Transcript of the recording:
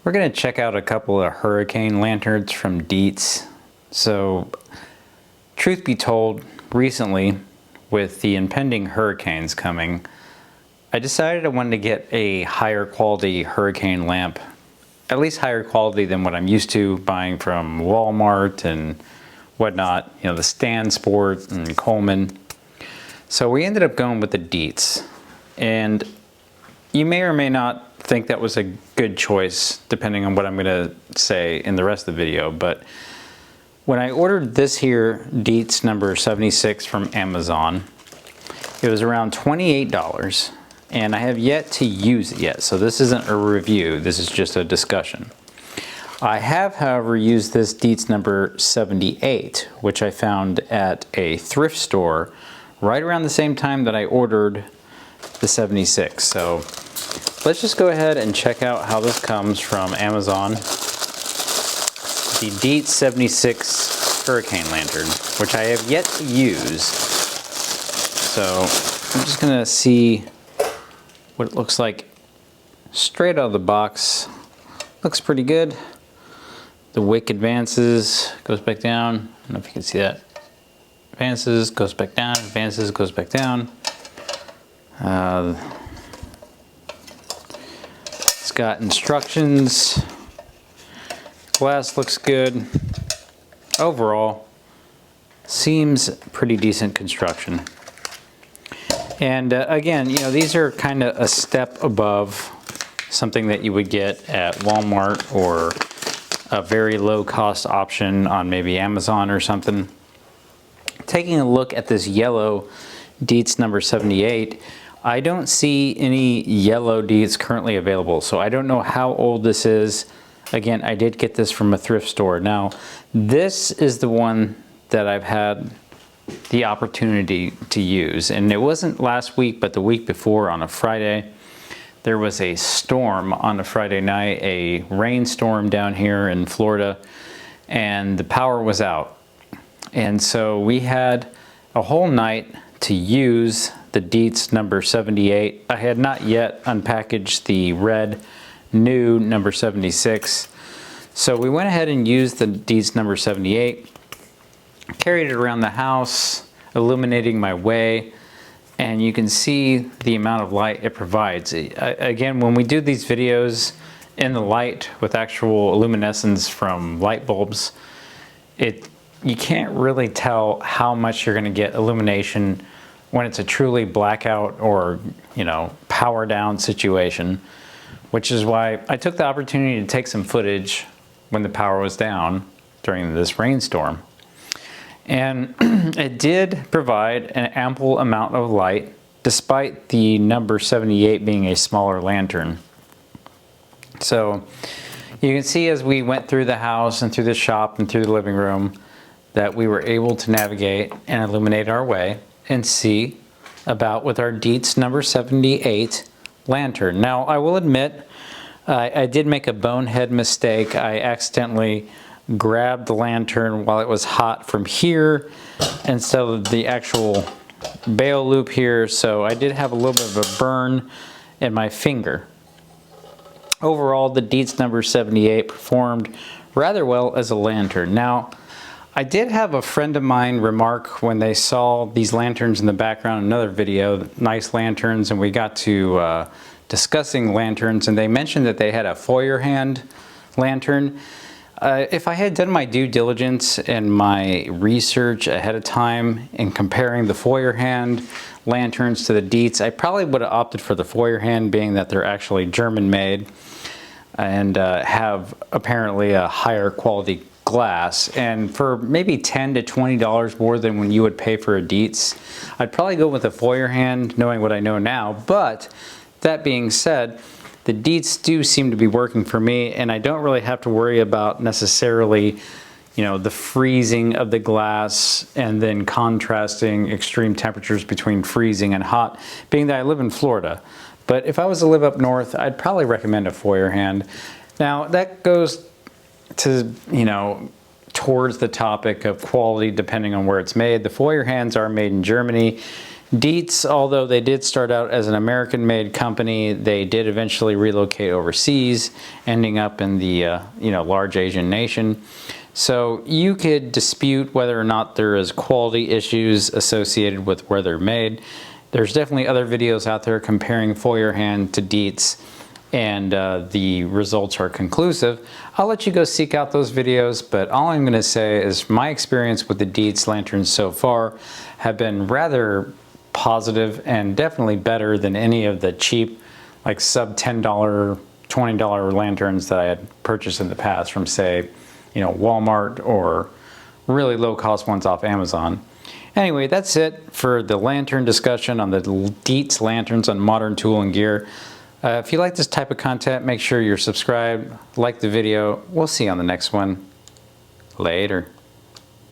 We're going to check out a couple of hurricane lanterns from Dietz. So, truth be told, recently, with the impending hurricanes coming, I decided I wanted to get a higher quality hurricane lamp, at least higher quality than what I'm used to buying from Walmart and whatnot, you know, the Stand Sport and Coleman. So we ended up going with the Dietz, and you may or may not think that was a good choice depending on what I'm going to say in the rest of the video, but when I ordered this here Dietz number 76 from Amazon, it was around $28, and I have yet to use it yet, so this isn't a review, this is just a discussion. I have, however, used this Dietz number 78, which I found at a thrift store right around the same time that I ordered the 76. So let's just go ahead and check out how this comes from Amazon. The Dietz 76 Hurricane Lantern, which I have yet to use. So I'm just gonna see what it looks like straight out of the box. Looks pretty good. The wick advances, goes back down. I don't know if you can see that. Advances, goes back down, advances, goes back down. It's got instructions. Glass looks good. Overall, seems pretty decent construction. And again, you know, these are kind of a step above something that you would get at Walmart or a very low cost option on maybe Amazon or something. Taking a look at this yellow Dietz number 78, I don't see any yellow Dietz currently available, so I don't know how old this is. Again, I did get this from a thrift store. Now, this is the one that I've had the opportunity to use, and it wasn't last week, but the week before on a Friday. There was a storm on a Friday night, a rainstorm down here in Florida, and the power was out. And so we had a whole night to use the Dietz number 78. I had not yet unpackaged the red new number 76. So we went ahead and used the Dietz number 78, carried it around the house, illuminating my way, and you can see the amount of light it provides. Again, when we do these videos in the light with actual luminescence from light bulbs, you can't really tell how much you're going to get illumination when it's a truly blackout or, you know, power down situation, which is why I took the opportunity to take some footage when the power was down during this rainstorm. And it did provide an ample amount of light despite the number 78 being a smaller lantern. So you can see as we went through the house and through the shop and through the living room that we were able to navigate and illuminate our way and see about with our Dietz number 78 lantern. Now, I will admit, I did make a bonehead mistake. I accidentally grabbed the lantern while it was hot from here instead of the actual bail loop here, so I did have a little bit of a burn in my finger. Overall, the Dietz number 78 performed rather well as a lantern. Now, I did have a friend of mine remark when they saw these lanterns in the background in another video, nice lanterns, and we got to discussing lanterns, and they mentioned that they had a foyer hand lantern. If I had done my due diligence and my research ahead of time in comparing the foyer hand lanterns to the Dietz, I probably would have opted for the foyer hand, being that they're actually German made and have apparently a higher quality glass, and for maybe $10 to $20 more than when you would pay for a Dietz, I'd probably go with a foyer hand, knowing what I know now. But that being said, the Dietz do seem to be working for me, and I don't really have to worry about necessarily, you know, the freezing of the glass and then contrasting extreme temperatures between freezing and hot, being that I live in Florida. But if I was to live up north, I'd probably recommend a foyer hand. Now, that goes to, you know, towards the topic of quality depending on where it's made. The foyer hands are made in Germany, Dietz, although they did start out as an American-made company, they did eventually relocate overseas, ending up in the large Asian nation. So you could dispute whether or not there is quality issues associated with where they're made. There's definitely other videos out there comparing Feuerhand to Dietz, and the results are conclusive. I'll let you go seek out those videos, but all I'm going to say is my experience with the Dietz lanterns so far have been rather positive and definitely better than any of the cheap, like sub $10, $20 lanterns that I had purchased in the past from, say, Walmart or really low cost ones off Amazon. Anyway, that's it for the lantern discussion on the Dietz lanterns on Modern Tool and Gear. If you like this type of content, make sure you're subscribed, like the video. We'll see you on the next one. Later.